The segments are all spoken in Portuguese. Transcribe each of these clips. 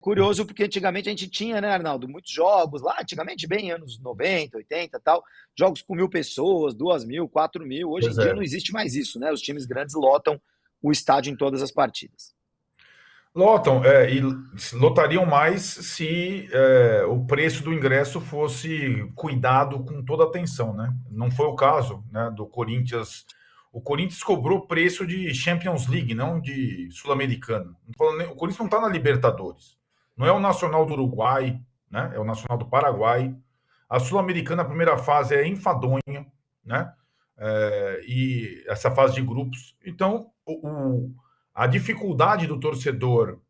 curioso porque antigamente a gente tinha, né, Arnaldo, muitos jogos lá, antigamente bem anos 90, 80 e tal, jogos com 1.000 pessoas, 2.000, 4.000. Hoje em Pois dia é. não existe mais isso, né? Os times grandes lotam o estádio em todas as partidas. Lotam, e lotariam mais se o preço do ingresso fosse cuidado com toda atenção, né? Não foi o caso, né, do Corinthians. O Corinthians cobrou preço de Champions League, não de Sul-Americana. O Corinthians não está na Libertadores. Não é o Nacional do Uruguai, né? É o Nacional do Paraguai. A Sul-Americana, a primeira fase é enfadonha, né? E essa fase de grupos. Então, a dificuldade do torcedor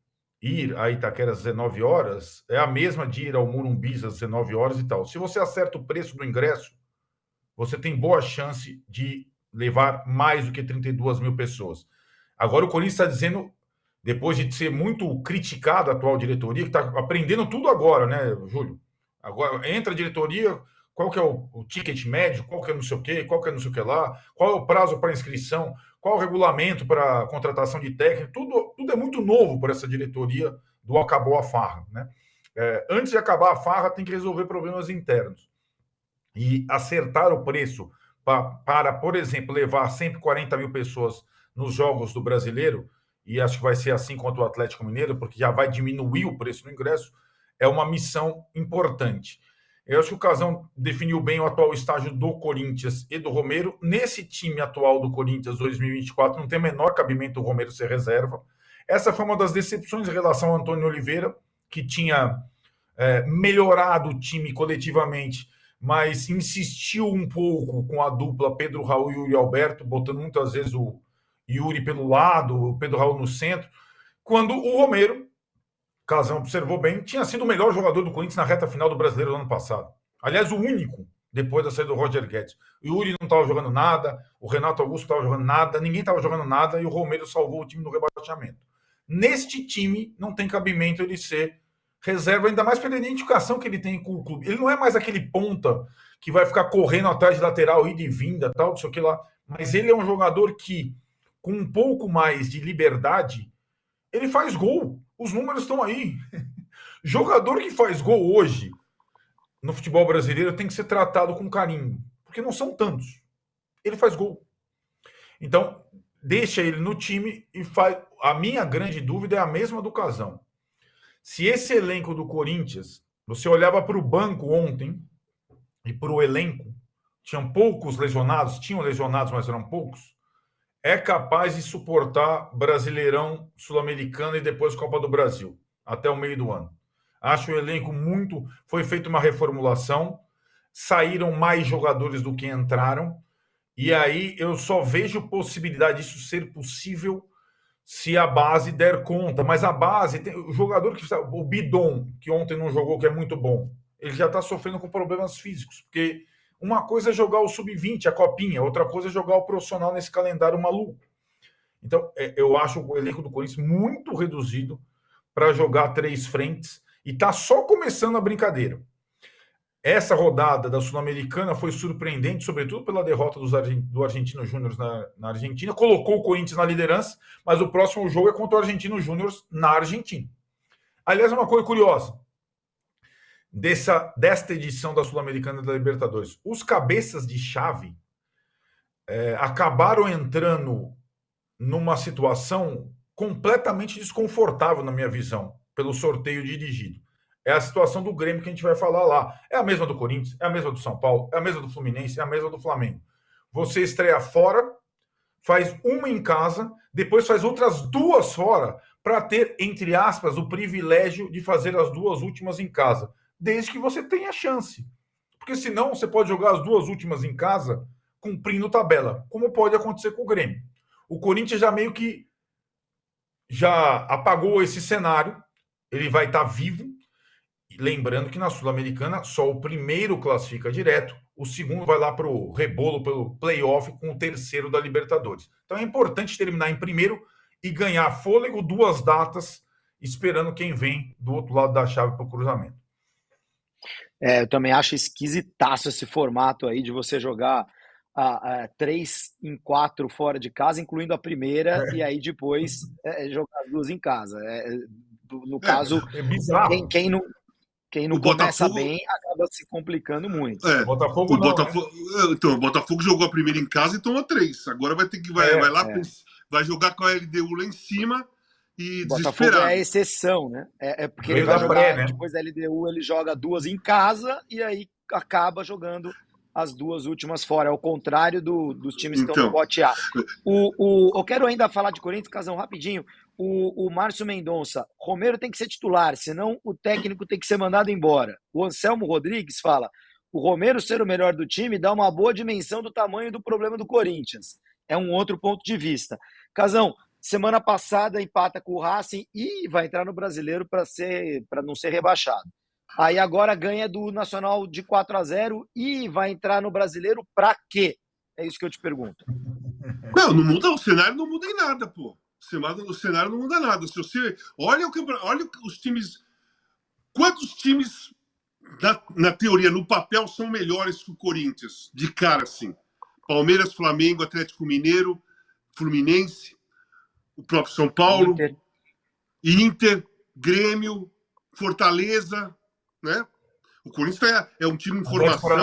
ir a Itaquera às 19 horas é a mesma de ir ao Morumbi às 19 horas e tal. Se você acerta o preço do ingresso, você tem boa chance de levar mais do que 32 mil pessoas. Agora o Corinthians está dizendo, depois de ser muito criticado a atual diretoria, que está aprendendo tudo agora, né, Júlio? Agora entra a diretoria, qual que é o ticket médio, qual que é não sei o quê, qual que é não sei o que lá, qual é o prazo para inscrição, qual é o regulamento para contratação de técnico, tudo é muito novo para essa diretoria do acabou a farra, né? Antes de acabar a farra, tem que resolver problemas internos. E acertar o preço para, por exemplo, levar 140 mil pessoas nos jogos do Brasileiro, e acho que vai ser assim contra o Atlético Mineiro, porque já vai diminuir o preço do ingresso, é uma missão importante. Eu acho que o Casão definiu bem o atual estágio do Corinthians e do Romero. Nesse time atual do Corinthians 2024, não tem o menor cabimento o Romero ser reserva. Essa foi uma das decepções em relação ao Antônio Oliveira, que tinha melhorado o time coletivamente, mas insistiu um pouco com a dupla Pedro Raul e Yuri Alberto, botando muitas vezes o Yuri pelo lado, o Pedro Raul no centro, quando o Romero, Casão observou bem, tinha sido o melhor jogador do Corinthians na reta final do Brasileiro do ano passado. Aliás, o único, depois da saída do Roger Guedes. O Yuri não estava jogando nada, o Renato Augusto não estava jogando nada, ninguém estava jogando nada, e o Romero salvou o time do rebaixamento. Neste time, não tem cabimento ele ser reserva, ainda mais pela identificação que ele tem com o clube. Ele não é mais aquele ponta que vai ficar correndo atrás de lateral, ida e vinda, tal, não sei o que lá. Mas ele é um jogador que, com um pouco mais de liberdade, ele faz gol. Os números estão aí. Jogador que faz gol hoje no futebol brasileiro tem que ser tratado com carinho, porque não são tantos. Ele faz gol. Então, deixa ele no time e faz. A minha grande dúvida é a mesma do Casão. Se esse elenco do Corinthians, você olhava para o banco ontem e para o elenco, tinham poucos lesionados, tinham lesionados, mas eram poucos, é capaz de suportar Brasileirão, Sul-Americano e depois Copa do Brasil, até o meio do ano. Acho o elenco muito. Foi feita uma reformulação, saíram mais jogadores do que entraram, e aí eu só vejo possibilidade disso ser possível se a base der conta. Mas a base, tem, o jogador que. O Bidon, que ontem não jogou, que é muito bom, ele já está sofrendo com problemas físicos, porque uma coisa é jogar o sub-20, a copinha, outra coisa é jogar o profissional nesse calendário maluco. Então, eu acho o elenco do Corinthians muito reduzido para jogar 3 frentes e está só começando a brincadeira. Essa rodada da Sul-Americana foi surpreendente, sobretudo pela derrota do Argentino Júnior na Argentina. Colocou o Corinthians na liderança, mas o próximo jogo é contra o Argentino Júnior na Argentina. Aliás, uma coisa curiosa desta edição da Sul-Americana da Libertadores. Os cabeças de chave acabaram entrando numa situação completamente desconfortável, na minha visão, pelo sorteio dirigido. É a situação do Grêmio que a gente vai falar lá. É a mesma do Corinthians, é a mesma do São Paulo, é a mesma do Fluminense, é a mesma do Flamengo. Você estreia fora, faz uma em casa, depois faz outras 2 fora, para ter, entre aspas, o privilégio de fazer as 2 últimas em casa, desde que você tenha chance. Porque senão você pode jogar as 2 últimas em casa cumprindo tabela, como pode acontecer com o Grêmio. O Corinthians já meio que já apagou esse cenário, ele vai estar vivo. Lembrando que na Sul-Americana só o primeiro classifica direto, o segundo vai lá para o rebolo, pelo playoff, com o terceiro da Libertadores. Então é importante terminar em primeiro e ganhar fôlego 2 datas, esperando quem vem do outro lado da chave para o cruzamento. Eu também acho esquisitaço esse formato aí de você jogar 3 em 4 fora de casa, incluindo a primeira, e aí depois jogar as 2 em casa. No caso, É bizarro. Quem não O começa Botafogo, bem acaba se complicando muito. é, Botafogo o não, né? Botafogo, então, o Botafogo jogou a primeira em casa e tomou 3. Agora vai ter que vai lá, vai jogar com a LDU lá em cima e O Botafogo é a desesperado. exceção, né? Porque ele Veio vai da pré, jogar, né? depois da LDU, ele joga 2 em casa e aí acaba jogando as 2 últimas fora. É o contrário dos times que estão no Então, pote A. Eu quero ainda falar de Corinthians, Casão, rapidinho. O Márcio Mendonça, Romero tem que ser titular, senão o técnico tem que ser mandado embora. O Anselmo Rodrigues fala, o Romero ser o melhor do time dá uma boa dimensão do tamanho do problema do Corinthians. É um outro ponto de vista. Casão, semana passada empata com o Racing e vai entrar no Brasileiro para não ser rebaixado. Aí agora ganha do Nacional de 4-0 e vai entrar no Brasileiro para quê? É isso que eu te pergunto. não muda, o cenário não muda em nada, pô. O cenário não muda nada. Se você olha os times, quantos times na teoria, no papel, são melhores que o Corinthians, de cara assim. Palmeiras, Flamengo, Atlético Mineiro, Fluminense, o próprio São Paulo, Inter, Grêmio, Fortaleza, né? O Corinthians é um time em formação.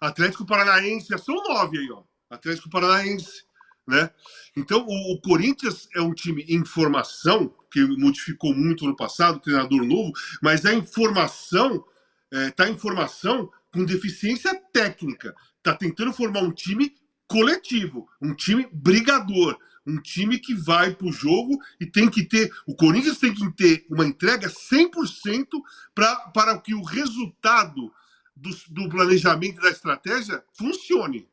Atlético Paranaense, são 9 aí, ó. Atlético Paranaense, né? Então, o Corinthians é um time em formação, que modificou muito no passado, treinador novo, mas a informação está em formação com deficiência técnica. Está tentando formar um time coletivo, um time brigador, um time que vai para o jogo e tem que ter... O Corinthians tem que ter uma entrega 100% para que o resultado do planejamento da estratégia funcione.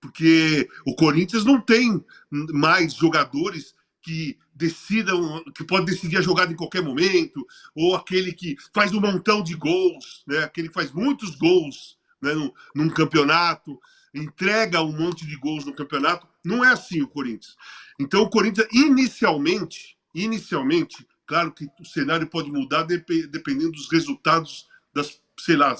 Porque o Corinthians não tem mais jogadores que decidam, que pode decidir a jogada em qualquer momento, ou aquele que faz um montão de gols, né? Aquele que faz muitos gols, né? num campeonato, entrega um monte de gols no campeonato. Não é assim o Corinthians. Então o Corinthians, inicialmente, claro que o cenário pode mudar dependendo dos resultados das, sei lá,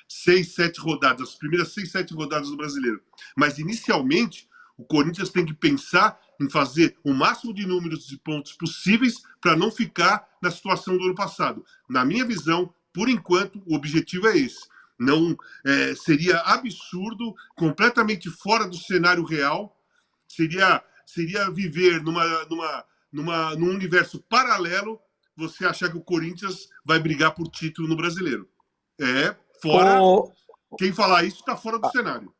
6, 7 rodadas, as primeiras 6, 7 rodadas do Brasileiro. Mas, inicialmente, o Corinthians tem que pensar em fazer o máximo de números de pontos possíveis para não ficar na situação do ano passado. Na minha visão, por enquanto, o objetivo é esse. Não seria absurdo, completamente fora do cenário real, seria viver num universo paralelo você achar que o Corinthians vai brigar por título no Brasileiro. Fora. Quem falar isso está fora do cenário.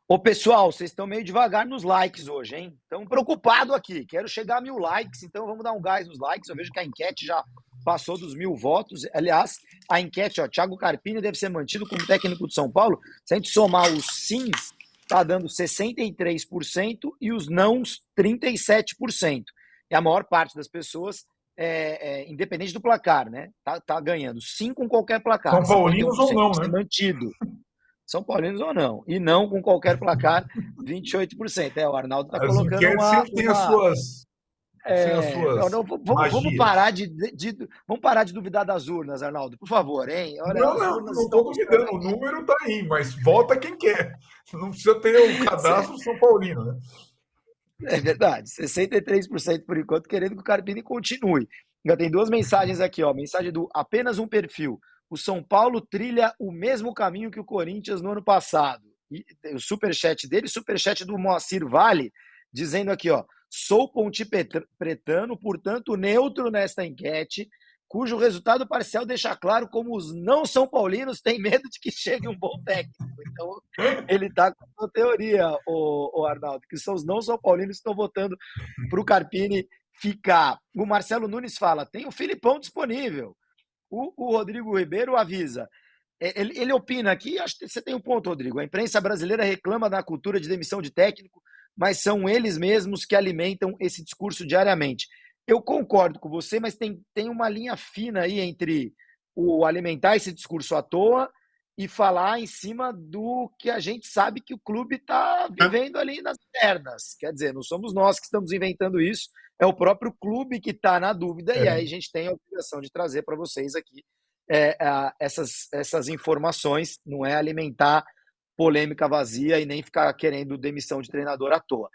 Ô, pessoal, vocês estão meio devagar nos likes hoje, hein? Estamos preocupados aqui. Quero chegar a 1000 likes, então vamos dar um gás nos likes. Eu vejo que a enquete já passou dos 1000 votos. Aliás, a enquete, ó, Thiago Carpini deve ser mantido como técnico de São Paulo. Se a gente somar os sims, está dando 63% e os nãos 37%. E a maior parte das pessoas, independente do placar, né? Tá ganhando. Sim com qualquer placar. São paulinos ou não, né? Mantido. São paulinos ou não. E não com qualquer placar, 28%. O Arnaldo está colocando sempre tem as suas... Vamos parar vamos parar de duvidar das urnas, Arnaldo, por favor, hein? Não estou duvidando, o número está aí, mas vota quem quer. Não precisa ter o cadastro São Paulino, né? É verdade, 63% por enquanto, querendo que o Carpini continue. Já tem 2 mensagens aqui, ó. Mensagem do apenas um perfil. O São Paulo trilha o mesmo caminho que o Corinthians no ano passado. E o superchat dele, superchat do Moacir Vale, dizendo aqui, ó, sou pontipretano, portanto neutro nesta enquete, cujo resultado parcial deixa claro como os não são paulinos têm medo de que chegue um bom técnico. Então, ele está com a teoria, o Arnaldo, que são os não são paulinos que estão votando para o Carpini ficar. O Marcelo Nunes fala, tem o Filipão disponível. O Rodrigo Ribeiro avisa. Ele opina aqui, acho que você tem um ponto, Rodrigo. A imprensa brasileira reclama da cultura de demissão de técnico, mas são eles mesmos que alimentam esse discurso diariamente. Eu concordo com você, mas tem uma linha fina aí entre o alimentar esse discurso à toa e falar em cima do que a gente sabe que o clube está vivendo ali nas pernas. Quer dizer, não somos nós que estamos inventando isso, é o próprio clube que está na dúvida, e aí a gente tem a obrigação de trazer para vocês aqui essas informações, não é alimentar polêmica vazia e nem ficar querendo demissão de treinador à toa.